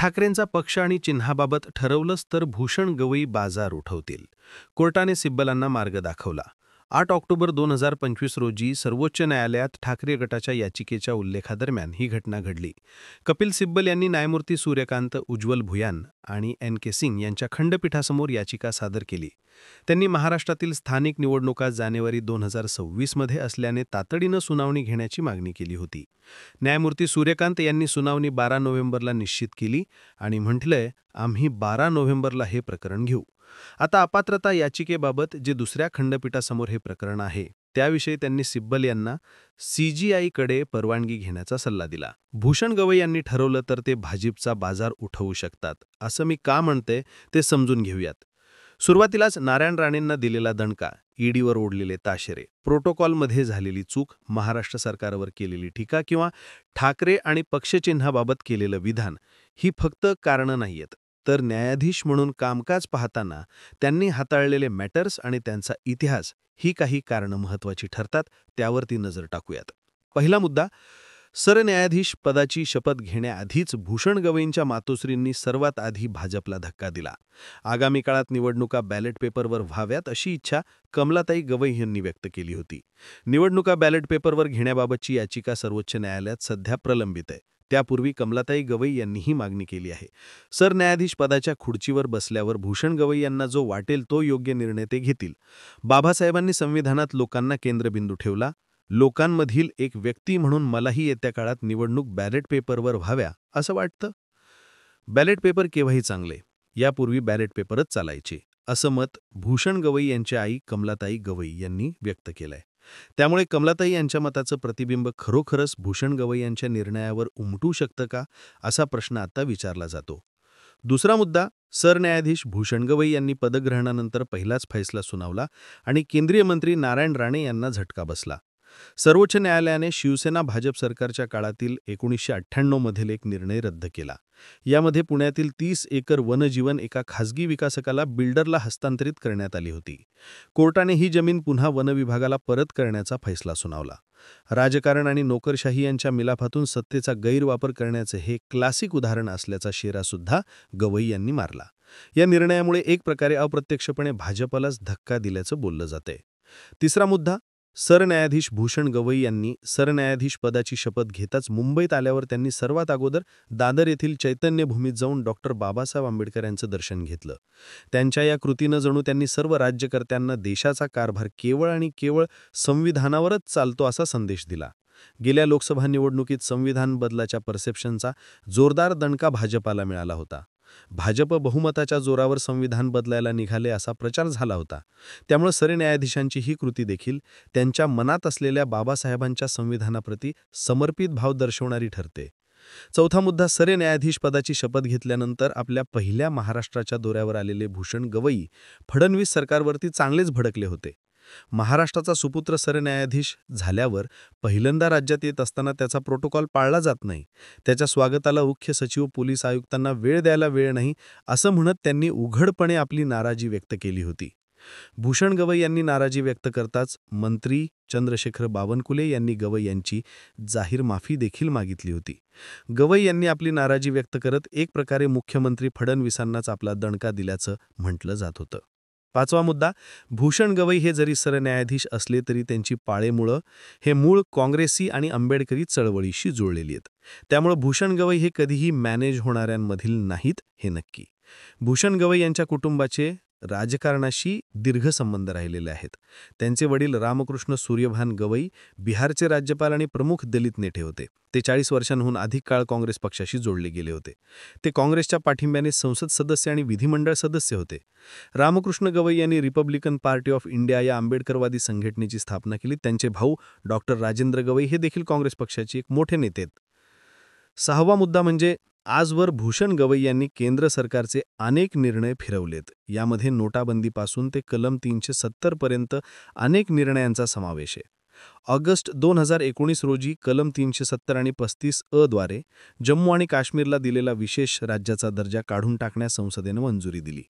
ठाकरेंचा पक्ष आणि चिन्हाबाबत ठरवलंच तर भूषण गवई बाजार उठवतील. कोर्टाने सिब्बलांना मार्ग दाखवला. 8 ऑक्टोबर 2025 रोजी सर्वोच्च न्यायालयात ठाकरे गटाच्या याचिकेच्या उल्लेखादरम्यान ही घटना घडली. कपिल सिब्बल यांनी न्यायमूर्ती सूर्यकांत, उज्ज्वल भुयान आणि NK सिंग यांच्या खंडपीठासमोर याचिका सादर केली. त्यांनी महाराष्ट्रातील स्थानिक निवडणुका जानेवारी 2026 मध्ये असल्याने तातडीनं सुनावणी घेण्याची मागणी केली होती. न्यायमूर्ती सूर्यकांत यांनी सुनावणी 12 नोव्हेंबरला निश्चित केली आणि म्हटलंय, आम्ही 12 नोव्हेंबरला हे प्रकरण घेऊ. आता अपात्रता याचिकेबाबत जे दुसऱ्या खंडपीठासमोर हे प्रकरण आहे त्याविषयी त्यांनी सिब्बल यांना CGIकडे परवानगी घेण्याचा सल्ला दिला. भूषण गवई यांनी ठरवलं तर ते भाजपचा बाजार उठवू शकतात. असं मी का म्हणते ते समजून घेऊयात. सुरुवातीलाच नारायण राणेंना दिलेला दणका, ईडीवर ओढलेले ताशेरे, प्रोटोकॉलमध्ये झालेली चूक, महाराष्ट्र सरकारवर केलेली टीका किंवा ठाकरे आणि पक्षचिन्हाबाबत केलेलं विधान ही फक्त कारणं नाहीयेत, तर न्यायाधीश म्हणून कामकाज पाहताना त्यांनी हाताळलेले मॅटर्स आणि त्यांचा इतिहास ही काही कारणं महत्त्वाची ठरतात. त्यावरती नजर टाकूयात. पहिला मुद्दा, सरन्यायाधीश पदाची शपथ घेण्याआधीच भूषण गवईंच्या मातोश्रींनी सर्वात आधी भाजपला धक्का दिला. आगामी काळात निवडणुका बॅलेट पेपरवर व्हाव्यात अशी इच्छा कमलाताई गवई यांनी व्यक्त केली होती. निवडणुका बॅलेट पेपरवर घेण्याबाबतची याचिका सर्वोच्च न्यायालयात सध्या प्रलंबित आहे. त्यापूर्वी कमलाताई गवई यांनी ही मागणी केली आहे. सरन्यायाधीश पदाच्या खुर्चीवर बसल्यावर भूषण गवई यांना जो वाटेल तो योग्य निर्णय ते घेतील. बाबासाहेबांनी संविधानात लोकांना केंद्रबिंदू ठेवला. लोकांमधील एक व्यक्ती म्हणून मलाही येत्या काळात निवडणूक बॅलेट पेपरवर व्हाव्या असं वाटतं. बॅलेट पेपर केव्हाही चांगले, यापूर्वी बॅलेट पेपरच चालायचे, असं मत भूषण गवई यांच्या आई कमलाताई गवई यांनी व्यक्त केलंय. त्यामुळे कमलाताई यांच्या मताचं प्रतिबिंब खरोखरच भूषण गवई यांच्या निर्णयावर उमटू शकतं का, असा प्रश्न आता विचारला जातो. दुसरा मुद्दा, सरन्यायाधीश भूषण गवई यांनी पदग्रहणानंतर पहिलाच फैसला सुनावला आणि केंद्रीय मंत्री नारायण राणे यांना झटका बसला. सर्वोच्च न्यायालयाने शिवसेना भाजप सरकारच्या काळातील 1998 मधील एक निर्णय रद्द केला. यामध्ये पुण्यातील 30 एकर वनजीवन एका खासगी विकासकाला बिल्डरला हस्तांतरित करण्यात आली होती. कोर्टाने ही जमीन पुन्हा वनविभागाला परत करण्याचा फैसला सुनावला. राजकारण आणि नोकरशाही यांच्या मिलाफातून सत्तेचा गैरवापर करण्याचे हे क्लासिक उदाहरण असल्याचा शेरासुद्धा गवई यांनी मारला. या निर्णयामुळे एक प्रकारे अप्रत्यक्षपणे भाजपलाच धक्का दिल्याचं बोललं जातंय. तिसरा मुद्दा, सरन्यायाधीश भूषण गवई यांनी सरन्यायाधीश पदाची शपथ घेताच मुंबईत आल्यावर त्यांनी सर्वात अगोदर दादर येथील चैतन्यभूमीत जाऊन डॉक्टर बाबासाहेब आंबेडकर यांचं दर्शन घेतलं. त्यांच्या या कृतीनं जणू त्यांनी सर्व राज्यकर्त्यांना देशाचा कारभार केवळ आणि केवळ संविधानावरच चालतो असा संदेश दिला. गेल्या लोकसभा निवडणुकीत संविधान बदलाच्या परसेप्शनचा जोरदार दणका भाजपाला मिळाला होता. भाजप बहुमताच्या जोरावर संविधान बदलायला निघाले असा प्रचार झाला होता. त्यामुळे सरन्यायाधीशांची ही कृती देखील त्यांच्या मनात असलेल्या बाबासाहेबांच्या संविधानाप्रती समर्पित भाव दर्शवणारी ठरते. चौथा मुद्दा, सरन्यायाधीश पदाची शपथ घेतल्यानंतर आपल्या पहिल्या महाराष्ट्राच्या दौऱ्यावर आलेले भूषण गवई फडणवीस सरकारवरती चांगलेच भडकले होते. महाराष्ट्राचा सुपुत्र सरन्यायाधीश झाल्यावर पहिल्यांदा राज्यात येत असताना त्याचा प्रोटोकॉल पाळला जात नाही. त्याच्या स्वागताला मुख्य सचिव, पोलीस आयुक्तांना वेळ द्यायला वेळ नाही, असं म्हणत त्यांनी उघडपणे आपली नाराजी व्यक्त केली होती. भूषण गवई यांनी नाराजी व्यक्त करताच मंत्री चंद्रशेखर बावनकुळे यांनी गवई यांची जाहीर माफी देखील मागितली होती. गवई यांनी आपली नाराजी व्यक्त करत एक प्रकारे मुख्यमंत्री फडणवीसांनाच आपला दणका दिल्याचं म्हटलं जात होतं. पाचवा मुद्दा, भूषण गवई हे जरी सरन्यायाधीश असले तरी त्यांची पाळेमुळं हे मूळ काँग्रेसी आणि आंबेडकरी चळवळीशी जुळलेली आहेत. त्यामुळे भूषण गवई हे कधीही मॅनेज होणाऱ्यांमधील नाहीत हे नक्की. भूषण गवई यांच्या कुटुंबाचे राजकारणाशी दीर्घ संबंध राहिलेले आहेत. त्यांचे वडील रामकृष्ण सूर्यभान गवई बिहारचे राज्यपाल आणि प्रमुख दलित नेते होते. ते 40 वर्षांहून अधिक काळ काँग्रेस पक्षाशी जोडले गेले होते. ते काँग्रेसच्या पाठिंब्याने संसद सदस्य आणि विधिमंडळ सदस्य होते. रामकृष्ण गवई यांनी रिपब्लिकन पार्टी ऑफ इंडिया या आंबेडकरवादी संघटनेची स्थापना केली. त्यांचे भाऊ डॉक्टर राजेंद्र गवई हे देखील काँग्रेस पक्षाचे एक मोठे नेते आहेत. सहावा मुद्दा म्हणजे आजवर भूषण गवई यांनी केंद्र सरकारचे अनेक निर्णय फिरवलेत. यामध्ये नोटाबंदीपासून ते कलम 370 पर्यंत अनेक निर्णयांचा समावेश आहे. ऑगस्ट 2019 रोजी कलम 370 आणि 35 द्वारे जम्मू आणि काश्मीरला दिलेला विशेष राज्याचा दर्जा काढून टाकण्यास संसदेनं मंजुरी दिली.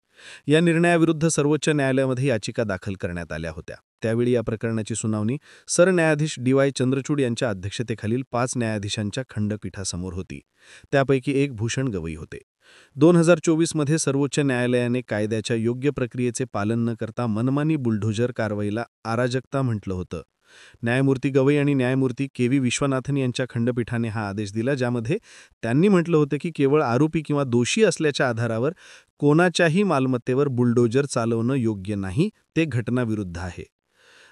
या निर्णयाविरुद्ध सर्वोच्च न्यायालयामध्ये याचिका दाखल करण्यात आल्या होत्या. त्यावेळी या प्रकरणाची सुनावणी सरन्यायाधीश DY चंद्रचूड यांच्या अध्यक्षतेखालील 5 न्यायाधीशांच्या खंडपीठासमोर होती. त्यापैकी एक भूषण गवई होते. 2024 मध्ये सर्वोच्च न्यायालयाने कायद्याच्या योग्य प्रक्रियेचे पालन न करता मनमानी बुलडोझर कारवाईला अराजकता म्हटलं होतं. न्यायमूर्ती गवई आणि न्यायमूर्ती के.व्ही. विश्वनाथन यांच्या खंडपीठाने हा आदेश दिला, ज्यामध्ये त्यांनी म्हटलं होतं की केवळ आरोपी किंवा दोषी असल्याच्या आधारावर कोणाच्याही मालमत्तेवर बुलडोजर चालवणं योग्य नाही, ते घटनाविरुद्ध आहे.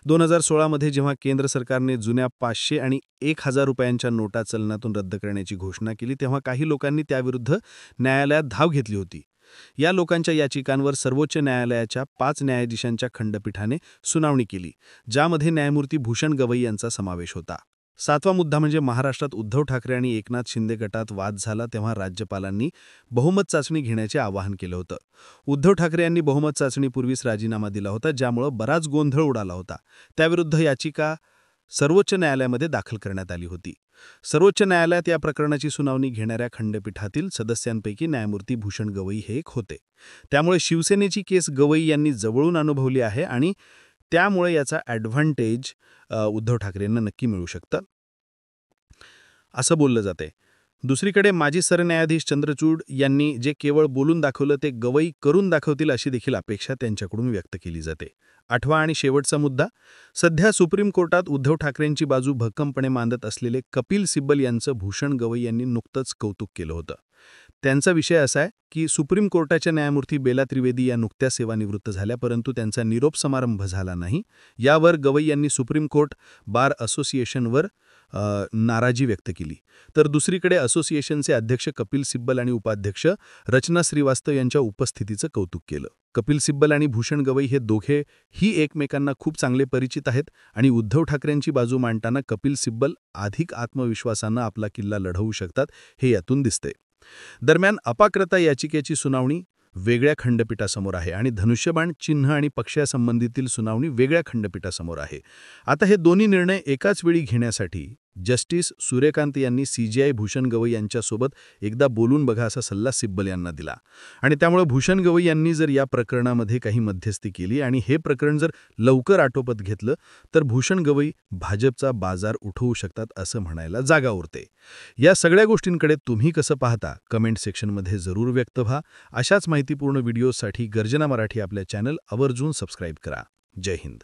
2016 मध्ये जेव्हा केंद्र सरकारने जुन्या 500 आणि 1000 रुपयांच्या नोटा चलनातून रद्द करण्याची घोषणा केली, तेव्हा काही लोकांनी त्याविरुद्ध न्यायालयात धाव घेतली होती. या लोकांच्या याचिकांवर सर्वोच्च न्यायालयाच्या 5 न्यायाधीशांच्या खंडपीठाने सुनावणी केली, ज्यामध्ये न्यायमूर्ती भूषण गवई यांचा समावेश होता. 7वा मुद्दा म्हणजे महाराष्ट्रात उद्धव ठाकरे आणि एकनाथ शिंदे गटात वाद झाला तेव्हा राज्यपालांनी बहुमत चाचणी घेण्याचे आवाहन केलं होतं. उद्धव ठाकरे यांनी बहुमत चाचणीपूर्वीच राजीनामा दिला होता, ज्यामुळे बराच गोंधळ उडाला होता. त्याविरुद्ध याचिका सर्वोच्च न्यायालयामध्ये दाखल करण्यात आली होती. सर्वोच्च न्यायालयात या प्रकरणाची सुनावणी घेणाऱ्या खंडपीठातील सदस्यांपैकी न्यायमूर्ती भूषण गवई हे एक होते. त्यामुळे शिवसेनेची केस गवई यांनी जवळून अनुभवली आहे आणि त्यामुळे याचा ॲडव्हान्टेज उद्धव ठाकरेंना नक्की मिळू शकतं, असं बोललं जाते. दुसरीकडे माजी सरन्यायाधीश चंद्रचूड यांनी जे केवळ बोलून दाखवलं ते गवई करून दाखवतील अशी देखील अपेक्षा त्यांच्याकडून व्यक्त केली जाते. 8वा आणि शेवटचा मुद्दा, सध्या सुप्रीम कोर्टात उद्धव ठाकरेंची बाजू भक्कमपणे मांडत असलेले कपिल सिब्बल यांचं भूषण गवई यांनी नुकतंच कौतुक केलं होतं. त्यांचा विषय असा आहे की सुप्रीम कोर्टाच्या न्यायमूर्ती बेला त्रिवेदी या नुकत्याच सेवानिवृत्त झाल्या, परंतु त्यांचा निरोप समारंभ झाला नाही. यावर गवई यांनी सुप्रीम कोर्ट बार असोसिएशनवर नाराजी व्यक्त केली. तर दुसरीकडे असोसिएशनचे अध्यक्ष कपिल सिब्बल आणि उपाध्यक्ष रचना श्रीवास्तव यांच्या उपस्थितीचं कौतुक केलं. कपिल सिब्बल आणि भूषण गवई हे दोघेही एकमेकांना खूप चांगले परिचित आहेत आणि उद्धव ठाकरेंची बाजू मांडताना कपिल सिब्बल अधिक आत्मविश्वासानं आपला किल्ला लढवू शकतात, हे यातून दिसते. दरम्यान अपात्रता याचिकेची सुनावणी वेगळ्या खंडपीठासमोर आहे आणि धनुष्यबाण चिन्ह आणि पक्षासंबंधीतील सुनावणी वेगळ्या खंडपीठासमोर आहे. आता हे दोन्ही निर्णय एकाच वेळी घेण्यासाठी जस्टिस सूर्यकांत यांनी सीजेआय भूषण गवई यांच्यासोबत एकदा बोलून बघा असा सल्ला सिब्बल यांना दिला आणि त्यामुळे भूषण गवई यांनी जर या प्रकरणामध्ये काही मध्यस्थी केली आणि हे प्रकरण जर लवकर आटोपत घेतलं तर भूषण गवई भाजपचा बाजार उठवू शकतात असं म्हणायला जागा उरते. या सगळ्या गोष्टींकडे तुम्ही कसं पाहता कमेंट सेक्शनमध्ये जरूर व्यक्त व्हा. अशाच माहितीपूर्ण व्हिडिओसाठी गर्जना मराठी आपल्या चॅनल आवर्जून सबस्क्राईब करा. जय हिंद.